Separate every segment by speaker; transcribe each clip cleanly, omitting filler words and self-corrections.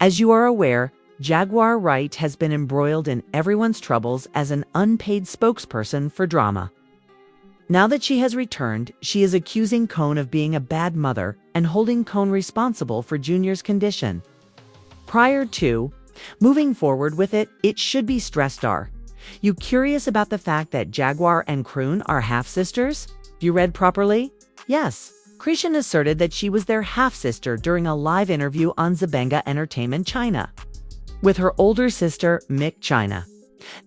Speaker 1: As you are aware, Jaguar Wright has been embroiled in everyone's troubles as an unpaid spokesperson for drama. Now that she has returned, she is accusing Cone of being a bad mother and holding Cone responsible for Junior's condition. Prior to moving forward with it, it should be stressed are you curious about the fact that Jaguar and Croon are half-sisters? You read properly? Yes. Chrisean asserted that she was their half-sister during a live interview on Zabenga Entertainment China with her older sister, Mick China.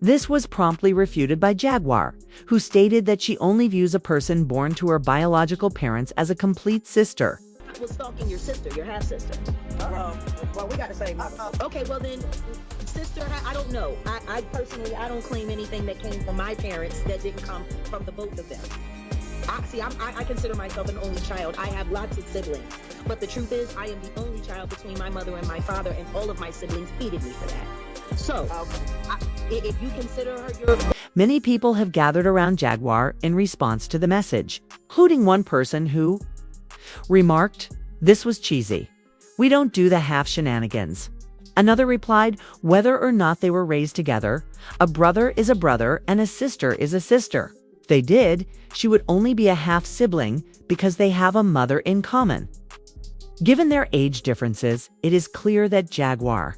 Speaker 1: This was promptly refuted by Jaguar, who stated that she only views a person born to her biological parents as a complete sister.
Speaker 2: I was stalking your sister, your half-sister.
Speaker 3: Well, we got the same mother.
Speaker 2: Okay, well then, sister, I don't know. I personally, I don't claim anything that came from my parents that didn't come from the both of them. I consider myself an only child. I have lots of siblings. But the truth is, I am the only child between my mother and my father, and all of my siblings hated me for that. So, if you consider her your...
Speaker 1: Many people have gathered around Jaguar in response to the message, including one person who remarked, "This was cheesy. We don't do the half shenanigans." Another replied, "Whether or not they were raised together, a brother is a brother and a sister is a sister. If they did, she would only be a half-sibling because they have a mother in common." Given their age differences, it is clear that Jaguar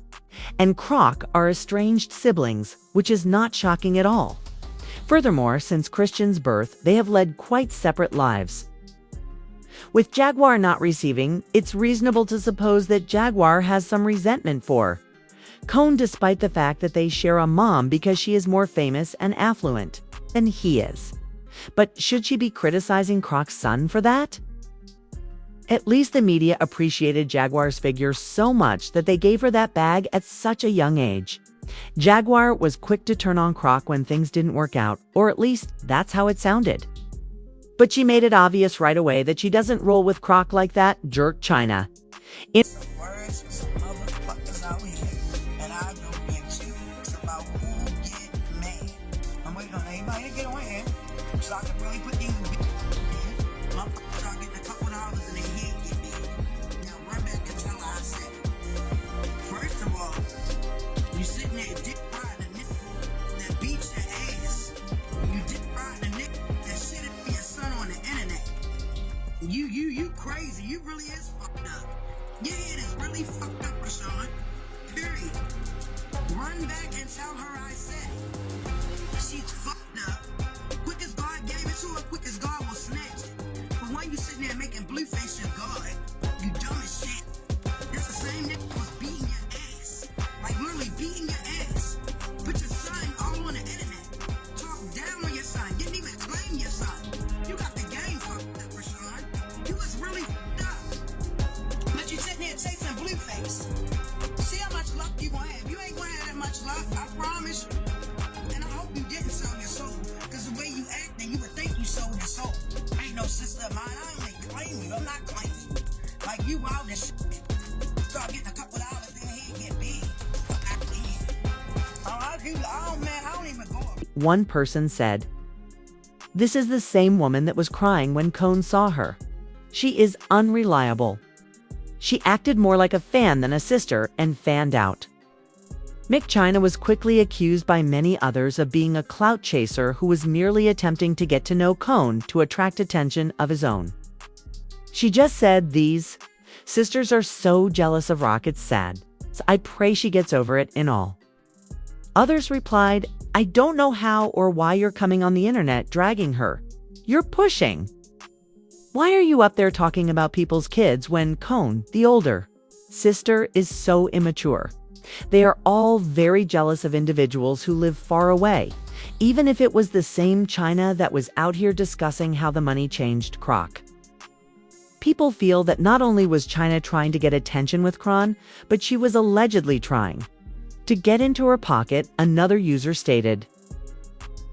Speaker 1: and Croc are estranged siblings, which is not shocking at all. Furthermore, since Chrisean's birth, they have led quite separate lives. With Jaguar not receiving, it's reasonable to suppose that Jaguar has some resentment for Cone, despite the fact that they share a mom because she is more famous and affluent than he is. But should she be criticizing Croc's son for that? At least the media appreciated Jaguar's figure so much that they gave her that bag at such a young age. Jaguar was quick to turn on Croc when things didn't work out, or at least that's how it sounded. But she made it obvious right away that she doesn't roll with Croc like that, jerk China.
Speaker 3: Some words, some motherfuckers out here, and I don't get you. It's about who get mad. I'm waiting on everybody to get on here so I can really put these motherfuckers start getting a couple dollars in their head get big. Now run back and tell her I said it. First of all, you sitting there dick riding a nigga that beats your ass. You dick riding a nigga that shit at your son on the internet. You crazy. You really is fucked up. Your head is really fucked up, Chrisean. Period. Run back and tell her I said it. She's fucked up. Quick as God gave it to her, quick as God will snatch it. But why you sitting there making Blueface your God? You dumb as shit. That's the same nigga who was beating your ass. Like literally beating your ass. Put your son all on the internet. Talk down on your son. Didn't even claim your son. You got the game fucked up, Chrisean. You was really fucked up. But you sitting there chasing Blueface. See how much luck you gonna have. You ain't gonna have that much luck, I promise you. And I hope you didn't sell your soul. Because the way you acting, you would think you sold your soul. Ain't no sister of mine. I only claim you. I'm not claiming you. Like you wild as shit. Start getting a couple dollars in here and get big. Fuck out of here. I don't even go up.
Speaker 1: One person said, "This is the same woman that was crying when Cone saw her. She is unreliable. She acted more like a fan than a sister and fanned out." Mick China was quickly accused by many others of being a clout chaser who was merely attempting to get to know Cone to attract attention of his own. She just said, "These sisters are so jealous of Rock, it's sad. So I pray she gets over it and all." Others replied, "I don't know how or why you're coming on the internet dragging her. You're pushing. Why are you up there talking about people's kids when Cone, the older sister, is so immature?" They are all very jealous of individuals who live far away, even if it was the same China that was out here discussing how the money changed Croc. People feel that not only was China trying to get attention with Cron, but she was allegedly trying to get into her pocket. Another user stated,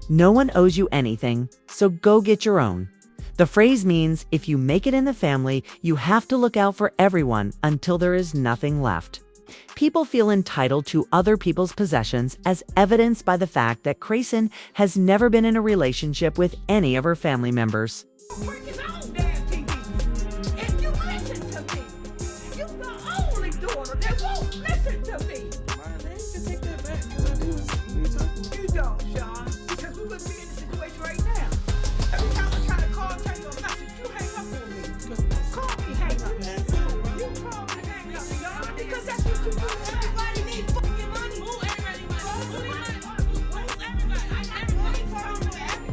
Speaker 1: "No one owes you anything, so go get your own." The phrase means if you make it in the family, you have to look out for everyone until there is nothing left. People feel entitled to other people's possessions, as evidenced by the fact that Chrisean has never been in a relationship with any of her family members.
Speaker 4: Work his own damn TV. If you listen to me, you the only daughter that won't listen don't, Sean, because we wouldn't be in this situation right now. Every time I try to call, tell you a message, you hang up on me. Call me, hang up. You call me, hang up, Sean, because that's what you do. Everybody needs fucking money. Who everybody money? Who needs money? Who's everybody? Everybody calling for everybody.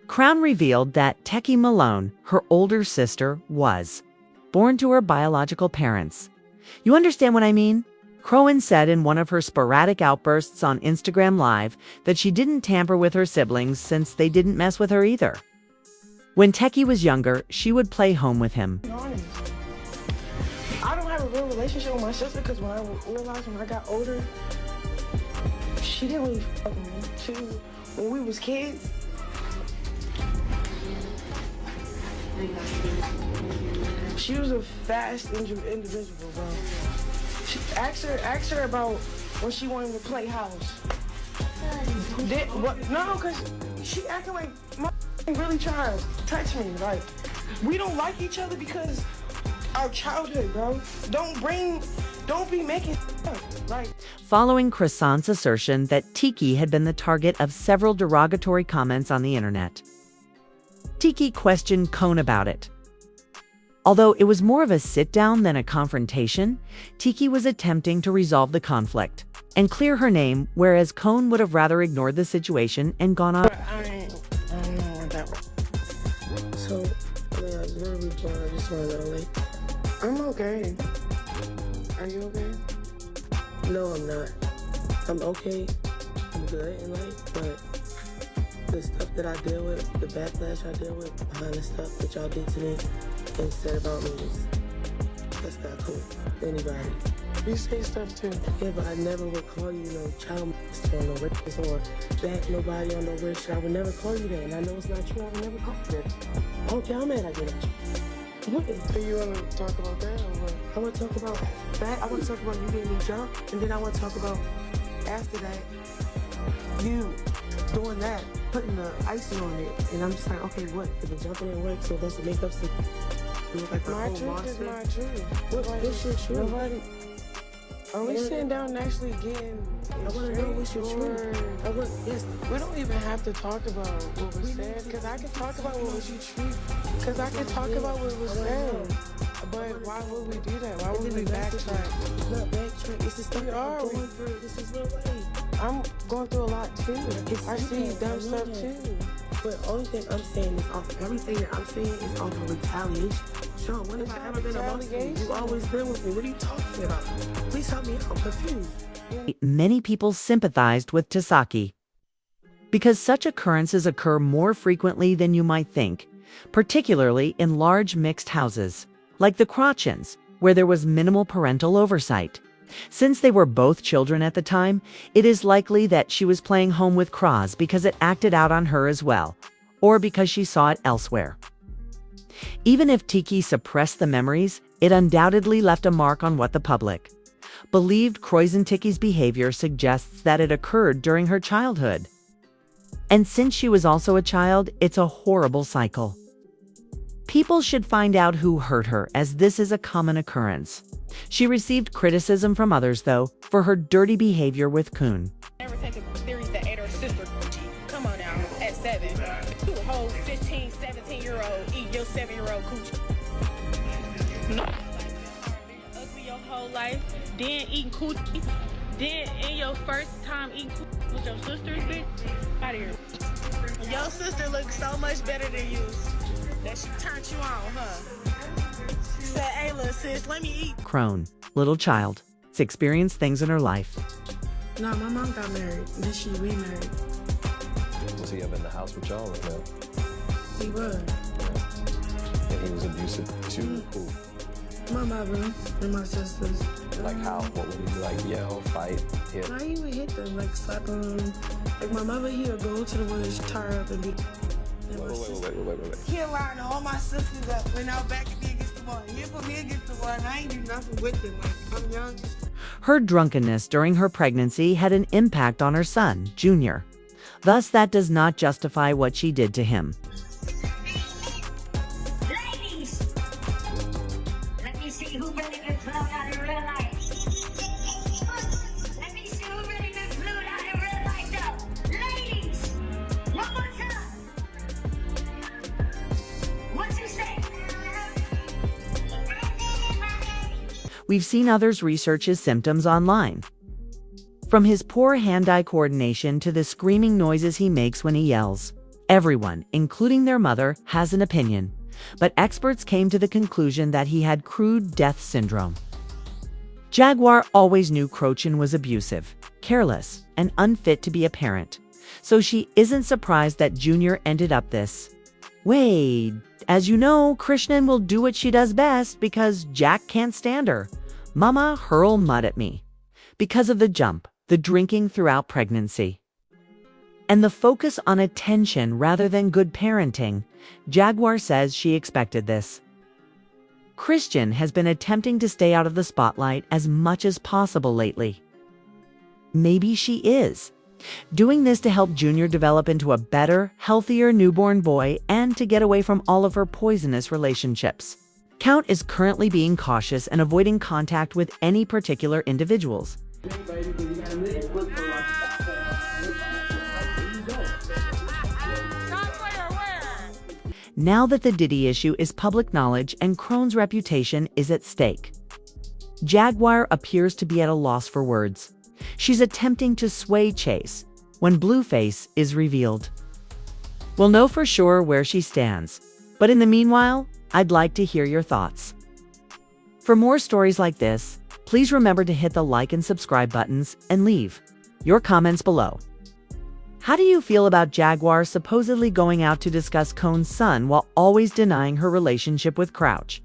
Speaker 1: Crown revealed that Techie Malone, her older sister, was born to her biological parents. You understand what I mean? Crowan said in one of her sporadic outbursts on Instagram Live that she didn't tamper with her siblings since they didn't mess with her either. When Techie was younger, she would play home with him.
Speaker 5: I don't have a real relationship with my sister because when I realized when I got older, she didn't really fuck with me too. When we was kids, she was a fast individual, bro. Ask her about when she wanted to play house. No, because she acting like my really trying to touch me. Like, we don't like each other because our childhood, bro. Don't be making up, right?
Speaker 1: Following Chrisean's assertion that Tiki had been the target of several derogatory comments on the internet, Tiki questioned Cone about it. Although it was more of a sit-down than a confrontation, Tiki was attempting to resolve the conflict and clear her name, whereas Cone would have rather ignored the situation and gone on.
Speaker 5: I don't know what that was. So, yeah, it's very before I just want to know, like, I'm okay. Are you okay? No, I'm not. I'm okay. I'm good in life, but the stuff that I deal with, the backlash I deal with, behind the stuff that y'all did to me, and said about me, that's not cool. Anybody. You say stuff too. Yeah, but I never would call you no child molester or no rapist or back nobody on no weird shit. I would never call you that, and I know it's not true. I would never call you that. I don't care how mad I get at you. What? So you want to talk about that or what? I want to talk about that. I want to talk about you getting me jumped, and then I want to talk about after that, you doing that, putting the icing on it, and I'm just like, okay, what? Did the jumping didn't work, so that's the makeup stick. Like my truth is my truth. What's your truth? Nobody. Are we sitting down and actually getting? I want to know what's your truth. Yes. We don't even have to talk about what was said, because I can talk about what was because I can talk about what was said. But why would we do that? Why would we backtrack? It's not backtrack. It's the stuff that I'm going through. This is no way. I'm going through a lot too. I see dumb stuff too. But the only thing I'm saying is everything that I'm saying is off of retaliation. Sean, when have I ever been amongst you? You've always been with me. What are you talking about? Please help me out. I'm confused.
Speaker 1: Many people sympathized with Tasaki because such occurrences occur more frequently than you might think, particularly in large mixed houses, like the Crotchens, where there was minimal parental oversight. Since they were both children at the time, it is likely that she was playing home with Cross because it acted out on her as well, or because she saw it elsewhere. Even if Tiki suppressed the memories, it undoubtedly left a mark on what the public believed. Chrisean Tiki's behavior suggests that it occurred during her childhood. And since she was also a child, it's a horrible cycle. People should find out who hurt her, as this is a common occurrence. She received criticism from others, though, for her dirty behavior with Kun.
Speaker 6: Never take the theories that ate her sister. Come on now, at 7. You a whole 15, 17-year-old eat your 7-year-old coochie. No. Ugly your whole life, then eating coochie, then in your first time eating coochie with your sisters, bitch. Out of here. Your sister looks so much better than you that she turned you on, huh? Said, hey, little sis, let me eat.
Speaker 1: Crone, little child, to experience things in her life.
Speaker 5: No, my mom got married, then she remarried.
Speaker 7: Was he ever in the house with y'all or no?
Speaker 5: He was.
Speaker 7: And he was abusive too? Who?
Speaker 5: My mother and my sisters.
Speaker 7: Like how? What would he do? Like yell, fight, hit?
Speaker 5: I even hit them, like slap them. Like my mother, he would go to the woods, tie her up and be.
Speaker 7: Wait.
Speaker 3: He'll line all my sisters up when I was back at me against the wall. He'll put me against the wall and I ain't do nothing with them. Like, I'm young.
Speaker 1: Her drunkenness during her pregnancy had an impact on her son, Junior. Thus, that does not justify what she did to him.
Speaker 8: been blown out in real life. Let me see who really been blown out in real life though. Ladies, one more time. What you say?
Speaker 1: We've seen others research his symptoms online. From his poor hand-eye coordination to the screaming noises he makes when he yells. Everyone, including their mother, has an opinion, but experts came to the conclusion that he had crude death syndrome. Jaguar always knew Chrisean was abusive, careless, and unfit to be a parent, so she isn't surprised that Junior ended up this way. As you know, Chrisean will do what she does best because Jack can't stand her. Mama hurl mud at me. Because of the jump, the drinking throughout pregnancy, and the focus on attention rather than good parenting, Jaguar says she expected this. Chrisean has been attempting to stay out of the spotlight as much as possible lately. Maybe she is. Doing this to help Junior develop into a better, healthier newborn boy and to get away from all of her poisonous relationships. Count is currently being cautious and avoiding contact with any particular individuals. Now that the Diddy issue is public knowledge and Crone's reputation is at stake, Jaguar appears to be at a loss for words. She's attempting to sway Chase when Blueface is revealed. We'll know for sure where she stands, but in the meanwhile, I'd like to hear your thoughts. For more stories like this, please remember to hit the like and subscribe buttons and leave your comments below. How do you feel about Jaguar supposedly going out to discuss Cone's son while always denying her relationship with Crouch?